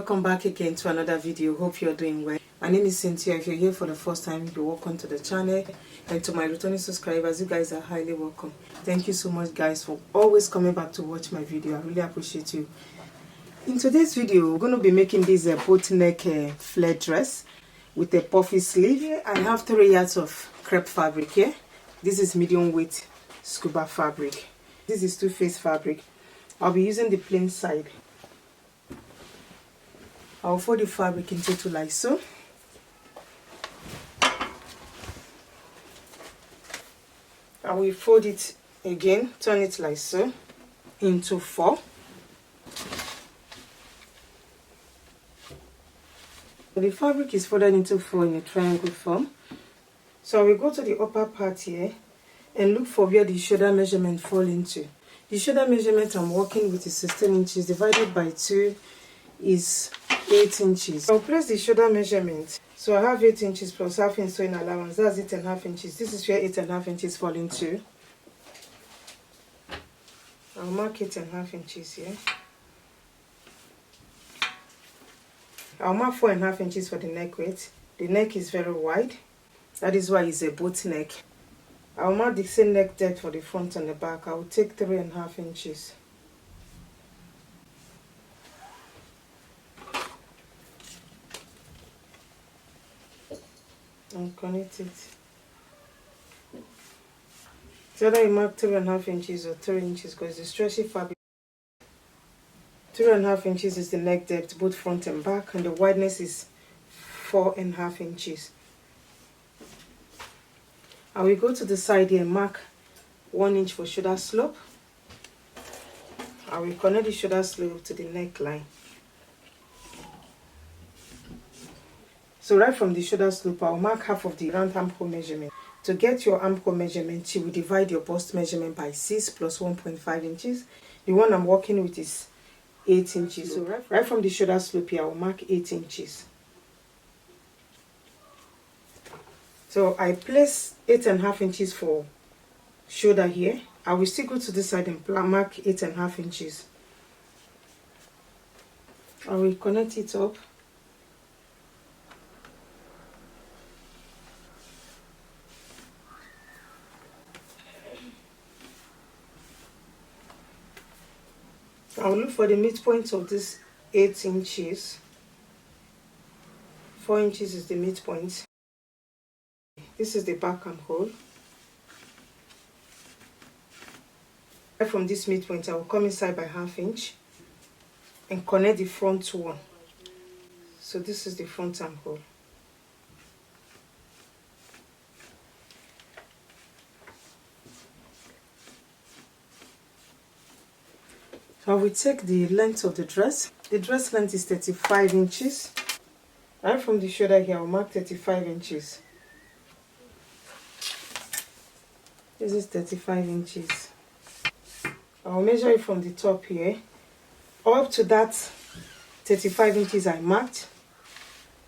welcome back again to another video. Hope you're doing well. My name is Cynthia. If you're here for the first time, you're welcome to the channel, and to my returning subscribers, you guys are highly welcome. Thank you so much guys for always coming back to watch my video. I really appreciate you. In today's video, we're going to be making this boat neck flare dress with a puffy sleeve. I have 3 yards of crepe fabric here. This is medium weight scuba fabric. This is two-face fabric. I'll be using the plain side. I'll fold the fabric into two like so. I will fold it again, turn it like so, into 4. The fabric is folded into 4 in a triangle form. So I will go to the upper part here and look for where the shoulder measurement fall into. The shoulder measurement I'm working with is 16 inches divided by 2 is 8 inches. I'll place the shoulder measurement. So I have 8 inches plus half inch sewing allowance. That's 8.5 inches. This is where 8.5 inches fall into. I'll mark 8.5 inches here. I'll mark 4.5 inches for the neck width. The neck is very wide. That is why it's a boat neck. I'll mark the same neck depth for the front and the back. I will take 3.5 inches. And connect it. So that you mark 3.5 inches or 3 inches because the stretchy fabric. 3.5 inches is the neck depth, both front and back, and the wideness is 4.5 inches. I will go to the side here and mark 1 inch for shoulder slope. I will connect the shoulder slope to the neckline. So right from the shoulder slope, I will mark half of the round armhole measurement. To get your armhole measurement, you will divide your bust measurement by 6 plus 1.5 inches. The one I'm working with is 8 inches. So right from the shoulder slope here, I will mark 8 inches. So I place 8.5 inches for shoulder here. I will still go to this side and mark 8.5 inches. I will connect it up. I will look for the midpoint of this 8 inches. 4 inches is the midpoint. This is the back armhole. Right from this midpoint, I will come inside by ½ inch and connect the front one. So this is the front armhole. I will take the length of the dress. The dress length is 35 inches. Right from the shoulder here, I will mark 35 inches. This is 35 inches. I will measure it from the top here. Up to that 35 inches I marked.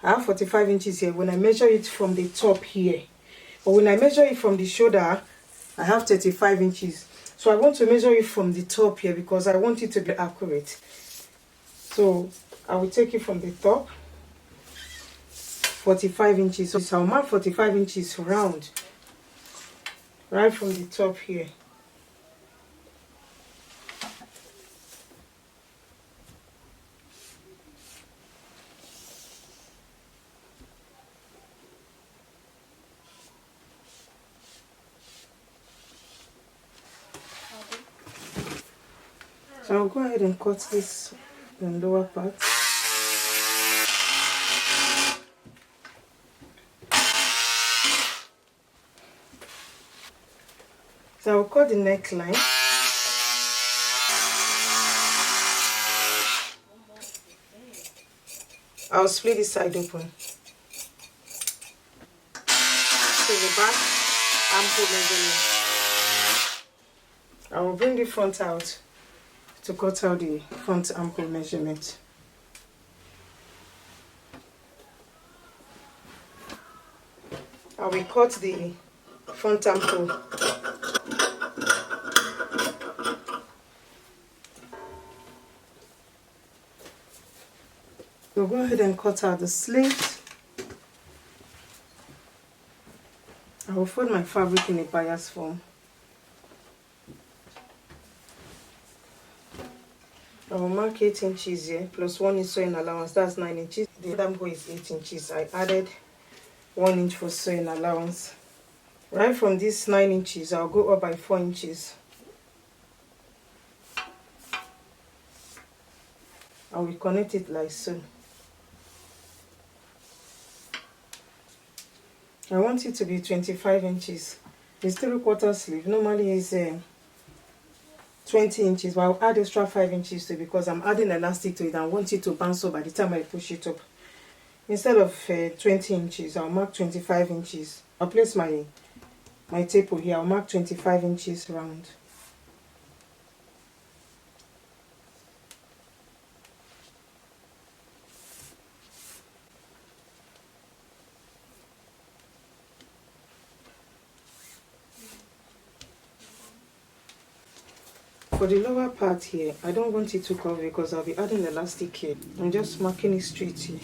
I have 45 inches here. When I measure it from the top here, but when I measure it from the shoulder, I have 35 inches. So I want to measure it from the top here because I want it to be accurate. So I will take it from the top, 45 inches. So I'll mark 45 inches round, right from the top here. So I'll go ahead and cut this in the lower part. So I'll cut the neckline. I'll split this side open. So the back armhole measurement. I will bring the front out to cut out the front armhole measurement. I will cut the front armhole. We'll go ahead and cut out the sleeves. I will fold my fabric in a bias form. I will mark 8 inches here, plus 1 inch sewing allowance, that's 9 inches. The other bow is 8 inches. I added 1 inch for sewing allowance. Right from this 9 inches, I'll go up by 4 inches. I will connect it like so. I want it to be 25 inches. This 3/4 sleeve normally is 20 inches, but I'll add extra 5 inches to it because I'm adding elastic to it and I want it to bounce up by the time I push it up. Instead of 20 inches, I'll mark 25 inches. I'll place my tape here. I'll mark 25 inches round. For the lower part here, I don't want it to cover because I'll be adding elastic here. I'm just marking it straight here.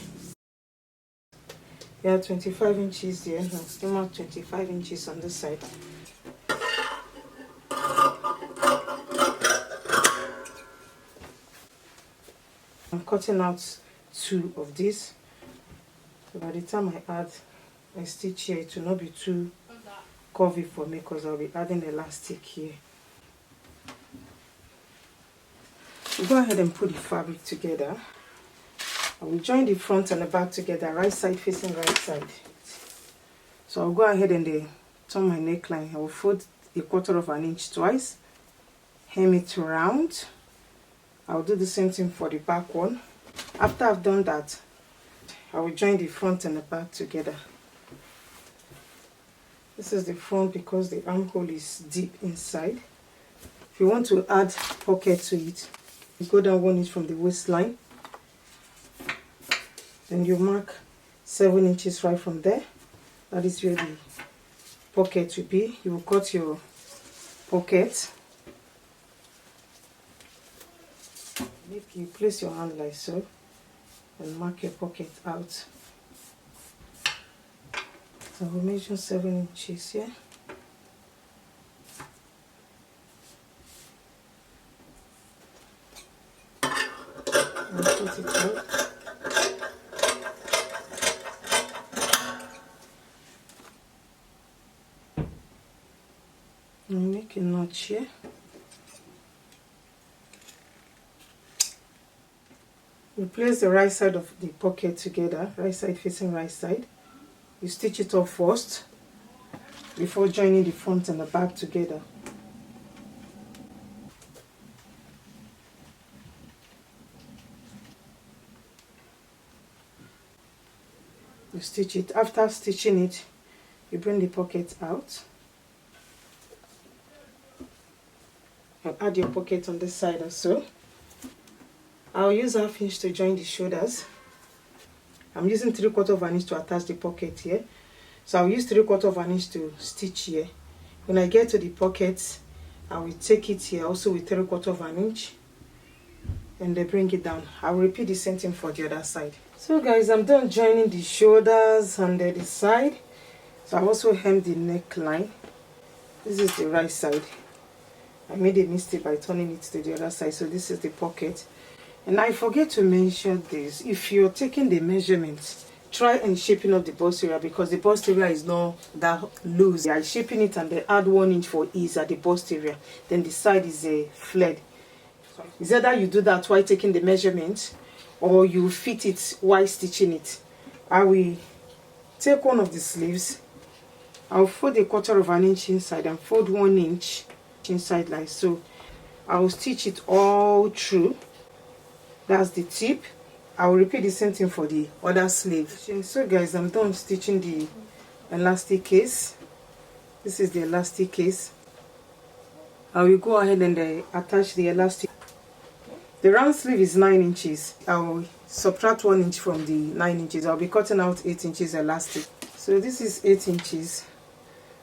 Yeah, 25 inches here. Now still mark 25 inches on this side. I'm cutting out 2 of these. So by the time I add a stitch here, it will not be too curvy for me because I'll be adding elastic here. Go ahead and put the fabric together. I will join the front and the back together, right side facing right side. So I'll go ahead and turn my neckline. I will fold 1/4 inch twice, hem it round. I'll do the same thing for the back one. After I've done that, I will join the front and the back together. This is the front because the armhole is deep inside. If you want to add pocket to it, you go down 1 inch from the waistline. Then you mark 7 inches right from there. That is where the pocket will be. You will cut your pocket. If you place your hand like so and mark your pocket out. So we'll measure 7 inches here. And put it out. And make a notch here. You place the right side of the pocket together, right side facing right side. You stitch it up first before joining the front and the back together. You stitch it. After stitching it, you bring the pocket out. And add your pocket on this side also. I'll use 1/2 inch to join the shoulders. I'm using 3/4 inch to attach the pocket here. So I'll use 3/4 inch to stitch here. When I get to the pocket, I will take it here also with 3/4 inch and then bring it down. I'll repeat the same thing for the other side. So guys, I'm done joining the shoulders and the side. So I also hem the neckline. This is the right side. I made a mistake by turning it to the other side. So this is the pocket. And I forget to mention this. If you're taking the measurements, try and shaping up the bust area because the bust area is not that loose. I'm shaping it and then add 1 inch for ease at the bust area. Then the side is flared. It's either you do that while taking the measurement or you fit it while stitching it. I will take one of the sleeves. I'll fold 1/4 inch inside and fold 1 inch inside like so. I will stitch it all through. That's the tip. I will repeat the same thing for the other sleeve. So guys, I'm done stitching the elastic case. This is the elastic case. I will go ahead and attach the elastic. The round sleeve is 9 inches. I will subtract 1 inch from the 9 inches. I'll be cutting out 8 inches elastic. So this is 8 inches.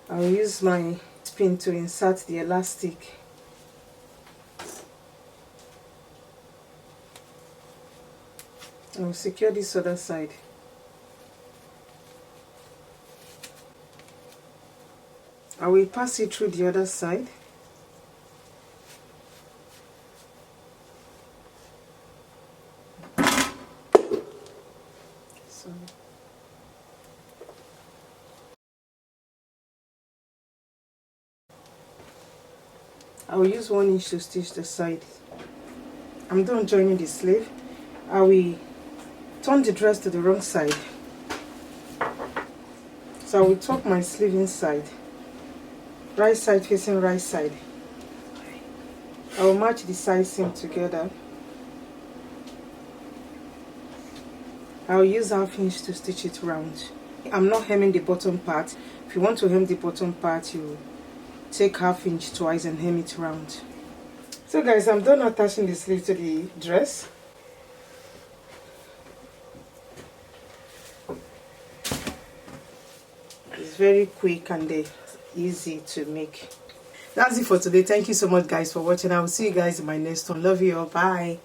I will use my pin to insert the elastic. I will secure this other side. I will pass it through the other side. So I will use 1 inch to stitch the side. I'm done joining the sleeve. I will turn the dress to the wrong side. So I will tuck my sleeve inside. Right side facing right side. I will match the side seam together. I will use 1/2 inch to stitch it round. I'm not hemming the bottom part. If you want to hem the bottom part, you take 1/2 inch twice and hem it round. So guys, I'm done attaching the sleeve to the dress. It's very quick and easy to make. That's it for today. Thank you so much guys for watching. I will see you guys in my next one. Love you all. Bye.